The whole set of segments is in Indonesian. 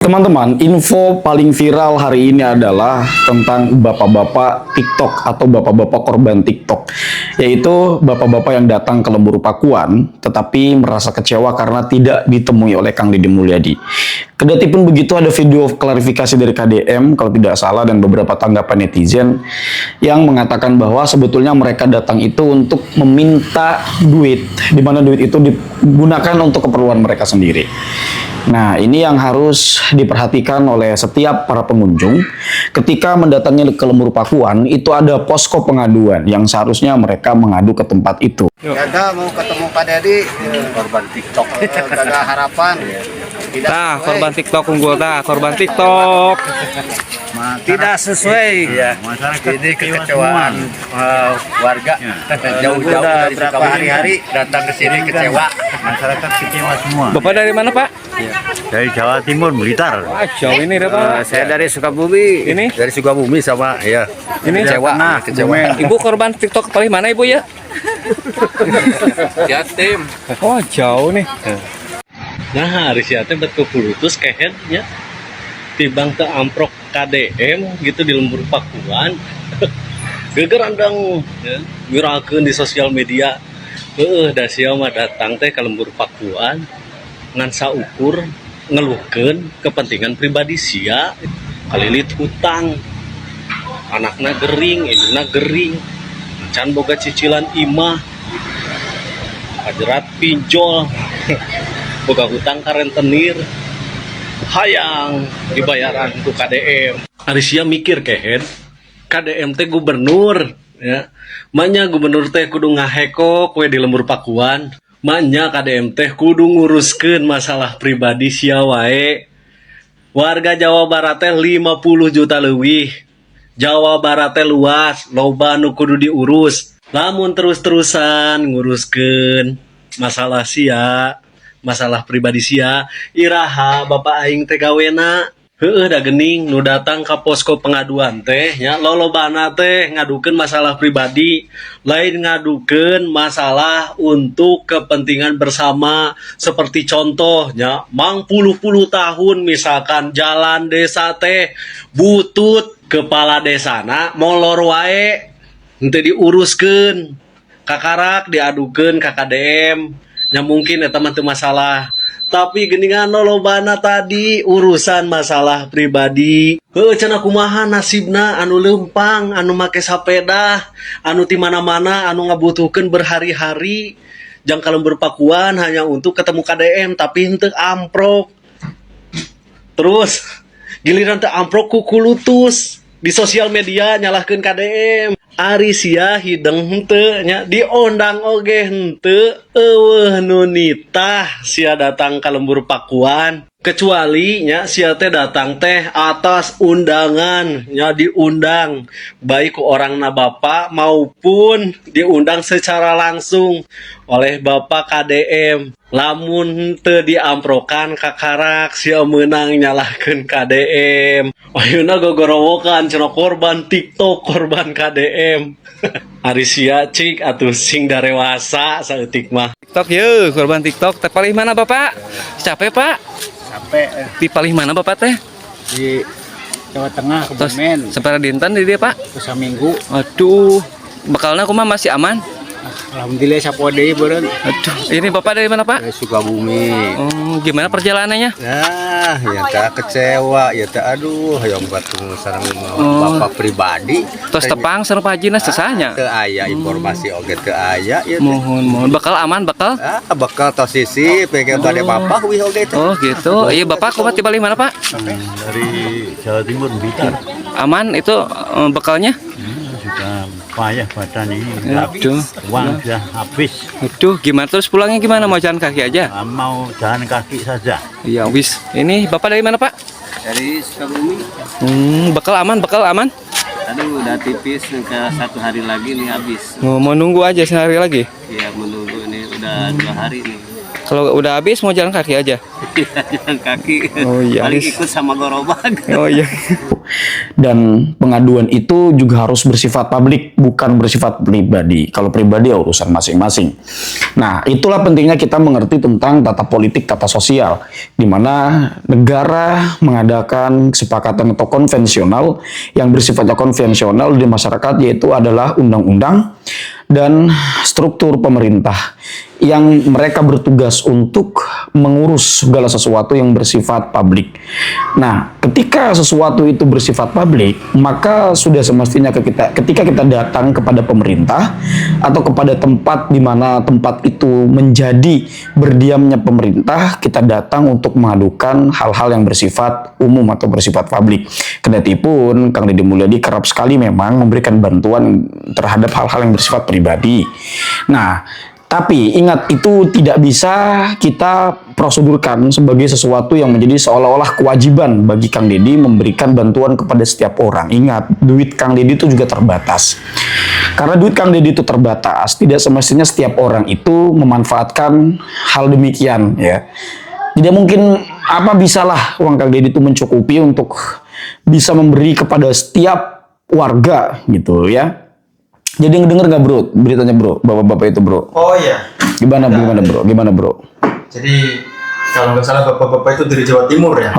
Teman-teman, info paling viral hari ini adalah tentang bapak-bapak TikTok atau bapak-bapak korban TikTok, yaitu bapak-bapak yang datang ke Lembur Pakuan tetapi merasa kecewa karena tidak ditemui oleh Kang Deddy Mulyadi. Kendati pun begitu, ada video klarifikasi dari KDM kalau tidak salah dan beberapa tanggapan netizen yang mengatakan bahwa sebetulnya mereka datang itu untuk meminta duit, di mana duit itu digunakan untuk keperluan mereka sendiri. Nah, ini yang harus diperhatikan oleh setiap para pengunjung. Ketika mendatangi ke Lembur Pakuan, itu ada posko pengaduan yang seharusnya mereka mengadu ke tempat itu. Gagal mau ketemu Pak Deddy, korban TikTok. Gagal harapan. Nah, korban TikTok unggul, korban TikTok. Tidak sesuai. Iya. Ini kekecewaan warga. Jauh-jauh dari berapa hari-hari datang ke sini kecewa. Masyarakat kecewa semua. Bapak dari mana, Pak? Dari Jawa Timur, Blitar. Wah, jauh ini deh, Pak. Saya dari Sukabumi. Ini? Dari Sukabumi sama ya. Ini Kecewa. Kecewa. Ibu korban TikTok paling mana, Ibu ya? Jatim. Oh, jauh nih. Nah, hari siatnya betul purutus kehennya tibang ke amprok KDM gitu di Lembur Pakuan. Geger andang ya, viralkeun di sosial media. Da sia mah datang teh ke Lembur Pakuan ngan saukur ngeluhkeun kepentingan pribadi sia, kalilit hutang. Anakna gering, induna gering. Can boga cicilan imah. Ajerat pinjol. Boga hutang ka rentenir. Hayang dibayaran ku KDM. Arisia mikir kehen, KDM teh gubernur ya. Manya gubernur teh kudu ngaheko kue di Lembur Pakuan. Manya KDM teh kudu nguruskeun masalah pribadi sia wae. Warga Jawa Barat teh 50 juta leuwih. Jawa Barat teh luas, loba nu kudu diurus. Lamun terus-terusan nguruskeun masalah sia, masalah pribadi sia, iraha bapak aing teh gawena. Heueuh da geuning nu datang ka posko pengaduan teh nya lolobana teh ngadukeun masalah pribadi, lain ngadukeun masalah untuk kepentingan bersama. Seperti contohnya mang puluh-puluh tahun misalkan jalan desa teh butut, kepala desana molor wae henteu diuruskeun, kakarak diadukeun ka KDM. Ya mungkin eta mah teu masalah. Tapi geningan lolobana tadi urusan masalah pribadi. Heuh cenah kumaha nasibna anu leumpang, anu make sapeda, anu ti mana-mana anu ngabutuhkeun berhari-hari. Jang ka Lembur Pakuan hanya untuk ketemu KDM tapi henteu amprok. Terus giliran teu amprok ku kulutus di sosial media nyalahkeun KDM. Ari sia hideng henteu nya diondang oge henteu, eueuh nu nitah sia datang ka Lembur Pakuan. Kecuali nya sia teh datang teh atas undangan, nya diundang baik ku orangna bapak maupun diundang secara langsung oleh bapak KDM. Lamun henteu diamprokan kakarak sia meunang nyalahkeun KDM. Ayeuna gogorowokan cenah korban TikTok, korban KDM. Ari sia cik atuh sing darewasa saeutik mah. TikTok yeuh, korban TikTok. Teh paling mana, Bapak? Capek, Pak? Sampai Di paling mana, Bapak teh? di Jawa Tengah, Terus Kebumen, separa dinten di dia, Pak? usaha minggu. Aduh, bekalnya kumaha masih aman? Alhamdulillah sapo deui beureun. Aduh, ini Bapak dari mana, Pak? Dari Sukabumi. Gimana perjalanannya? Nah, ya tak kecewa, ya tak aduh, yang batu sareng bapak pribadi. Terus tepang sareng Pak Haji sesanya. Teu aya informasi oge teu aya ya. Mohon bakal aman bakal. Bakal tos sisi pengen bade bapak wih oge teh. Oh gitu. Iya Bapak kumaha di Bali mana Pak? Dari Jawa Timur, Blitar. Aman itu bekalnya? Sudah payah badan ini. Aduh. Uang sudah habis. Aduh, gimana terus pulangnya gimana? Mau jalan kaki aja? Mau jalan kaki saja. Iya wis. Ini Bapak dari mana Pak? Dari Sukabumi. Bekal aman, bekal aman. Aduh, udah tipis, ke 1 hari lagi nih habis. Mau nunggu aja sehari lagi. Ya menunggu ini udah 2 hari nih. Kalau udah habis mau jalan kaki aja. Jalan kaki. Oh, iya, Paling Aris. ikut sama gerobak. Oh iya. Dan pengaduan itu juga harus bersifat publik, bukan bersifat pribadi. Kalau pribadi ya urusan masing-masing. Nah, itulah pentingnya kita mengerti tentang tata politik, tata sosial, di mana negara mengadakan kesepakatan atau konvensional yang bersifatnya konvensional di masyarakat, yaitu adalah undang-undang dan struktur pemerintah yang mereka bertugas untuk mengurus segala sesuatu yang bersifat publik. Nah, ketika sesuatu itu bersifat publik, maka sudah semestinya ketika kita datang kepada pemerintah atau kepada tempat di mana tempat itu menjadi berdiamnya pemerintah, kita datang untuk mengadukan hal-hal yang bersifat umum atau bersifat publik. Kendatipun Kang Deddy Mulyadi kerap sekali memang memberikan bantuan terhadap hal-hal yang bersifat pribadi. Nah, tapi ingat, itu tidak bisa kita prosedurkan sebagai sesuatu yang menjadi seolah-olah kewajiban bagi Kang Deddy memberikan bantuan kepada setiap orang. Ingat, duit Kang Deddy itu juga terbatas. Karena duit Kang Deddy itu terbatas, tidak semestinya setiap orang itu memanfaatkan hal demikian, ya. Tidak mungkin bisalah uang Kang Deddy itu mencukupi untuk bisa memberi kepada setiap warga gitu, ya. Jadi ngedenger nggak bro beritanya bro, bapak-bapak itu bro? Oh iya. Gimana bro? Gimana bro? Jadi kalau nggak salah bapak-bapak itu dari Jawa Timur ya.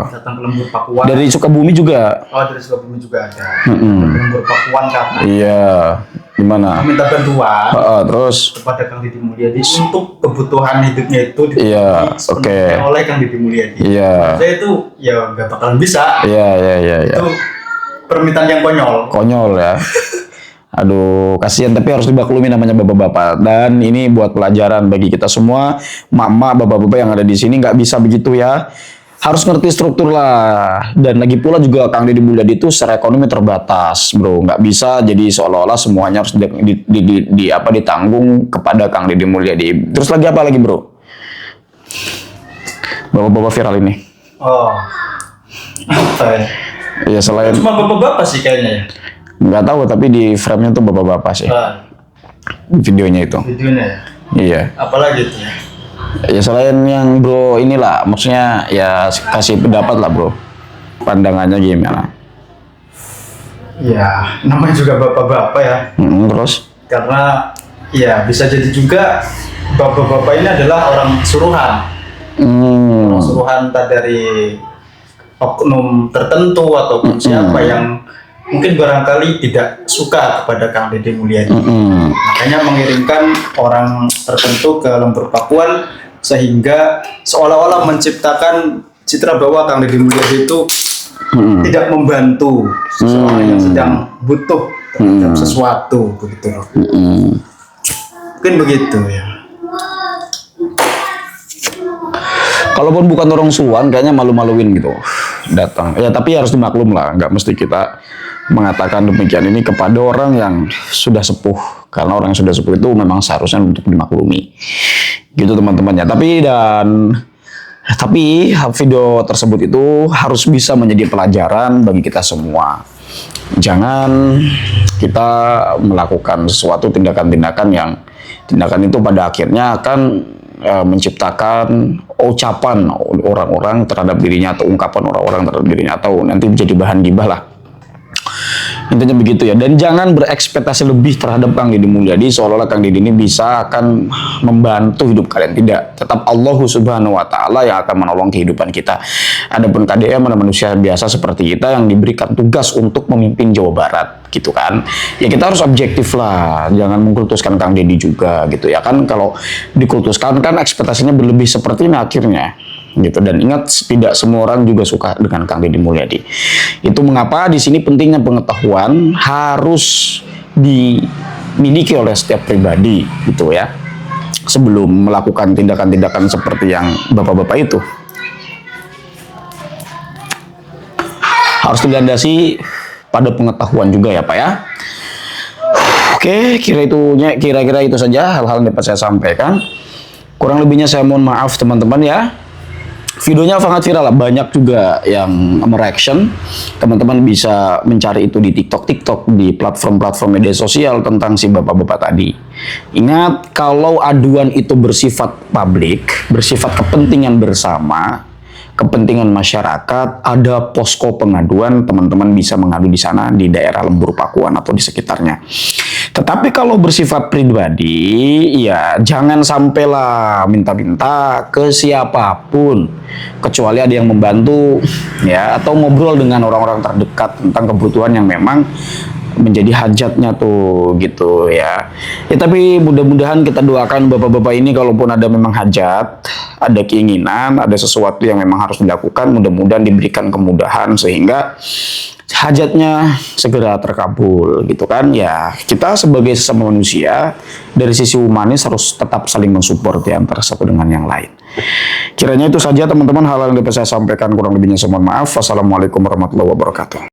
Datang ke Lembur Pakuan. Dari Sukabumi juga. Oh, dari Sukabumi juga ada. Ke Lembur Pakuan karena Iya. Gimana? meminta bantuan Terus? kepada Kang Deddy Mulyadi untuk kebutuhan hidupnya itu Iya, dipenuhi oleh Kang Deddy Mulyadi. Iya. Saya itu ya nggak bakalan bisa. Iya. Itu permintaan yang konyol. Konyol ya. Aduh, kasihan, tapi harus dimaklumi namanya bapak-bapak. Dan ini buat pelajaran bagi kita semua, mama, bapak-bapak yang ada di sini, nggak bisa begitu ya. Harus ngerti struktur lah. Dan lagi pula juga Kang Deddy Mulyadi itu secara ekonomi terbatas, bro. Nggak bisa jadi seolah-olah semuanya harus ditanggung kepada Kang Deddy Mulyadi. Terus lagi apa lagi, bro? Bapak-bapak viral ini. Oh. Apa ya? Ya selain Cuma bapak-bapak sih kayaknya ya. nggak tahu, tapi di frame-nya tuh bapak-bapak sih. Videonya itu. Videonya ya. Iya. Apalagi itu ya. Ya selain yang bro inilah, maksudnya ya kasih pendapat lah bro. Pandangannya gimana? Ya, namanya juga bapak-bapak ya. Terus? Karena ya bisa jadi juga bapak-bapak ini adalah orang suruhan. Orang suruhan entah dari oknum tertentu ataupun siapa yang mungkin barangkali tidak suka kepada Kang Deddy Mulyadi. Makanya mengirimkan orang tertentu ke Lembur Pakuan sehingga seolah-olah menciptakan citra bahwa Kang Deddy Mulyadi itu tidak membantu seseorang yang sedang butuh terhadap sesuatu begitu loh. Mungkin begitu ya. Kalaupun bukan orang suruhan, kayaknya malu-maluin gitu datang. Ya tapi harus dimaklum lah, nggak mesti kita mengatakan demikian ini kepada orang yang sudah sepuh, karena orang yang sudah sepuh itu memang seharusnya untuk dimaklumi gitu teman-temannya. Tapi video tersebut itu harus bisa menjadi pelajaran bagi kita semua. Jangan kita melakukan sesuatu tindakan-tindakan yang tindakan itu pada akhirnya akan menciptakan ucapan orang-orang terhadap dirinya atau ungkapan orang-orang terhadap dirinya atau nanti menjadi bahan gibah lah. Intinya begitu ya. Dan jangan berekspektasi lebih terhadap Kang Deddy Mulyadi seolah-olah Kang Deddy ini bisa akan membantu hidup kalian. Tidak. Tetap Allah Subhanahu wa Ta'ala yang akan menolong kehidupan kita. Adapun KDM adalah manusia biasa seperti kita yang diberikan tugas untuk memimpin Jawa Barat gitu kan. Ya kita harus objektif lah. Jangan mengkultuskan Kang Deddy juga gitu ya kan. Kalau dikultuskan kan ekspektasinya berlebih seperti ini akhirnya gitu. Dan ingat, tidak semua orang juga suka dengan Kang Deddy Mulyadi. Itu mengapa di sini pentingnya pengetahuan harus dimiliki oleh setiap pribadi gitu ya, sebelum melakukan tindakan-tindakan seperti yang bapak-bapak itu. Harus dilandasi pada pengetahuan juga ya Pak ya. Oke, kira-kira itu saja hal-hal yang dapat saya sampaikan. Kurang lebihnya saya mohon maaf teman-teman ya. Videonya sangat viral lah, banyak juga yang mereaction. Teman-teman bisa mencari itu di TikTok, di platform-platform media sosial tentang si bapak-bapak tadi. Ingat, kalau aduan itu bersifat publik, bersifat kepentingan bersama, kepentingan masyarakat, ada posko pengaduan, teman-teman bisa mengadu di sana di daerah Lembur Pakuan atau di sekitarnya. Tetapi kalau bersifat pribadi, ya jangan sampailah minta-minta ke siapapun, kecuali ada yang membantu, ya, atau ngobrol dengan orang-orang terdekat tentang kebutuhan yang memang menjadi hajatnya tuh gitu ya. Ya tapi mudah-mudahan kita doakan bapak-bapak ini kalaupun ada memang hajat, ada keinginan, ada sesuatu yang memang harus dilakukan, mudah-mudahan diberikan kemudahan sehingga hajatnya segera terkabul gitu kan. Ya kita sebagai sesama manusia dari sisi humanis harus tetap saling mensupport ya antara satu dengan yang lain. Kiranya itu saja teman-teman hal yang dapat saya sampaikan, kurang lebihnya saya mohon maaf. Wassalamualaikum warahmatullahi wabarakatuh.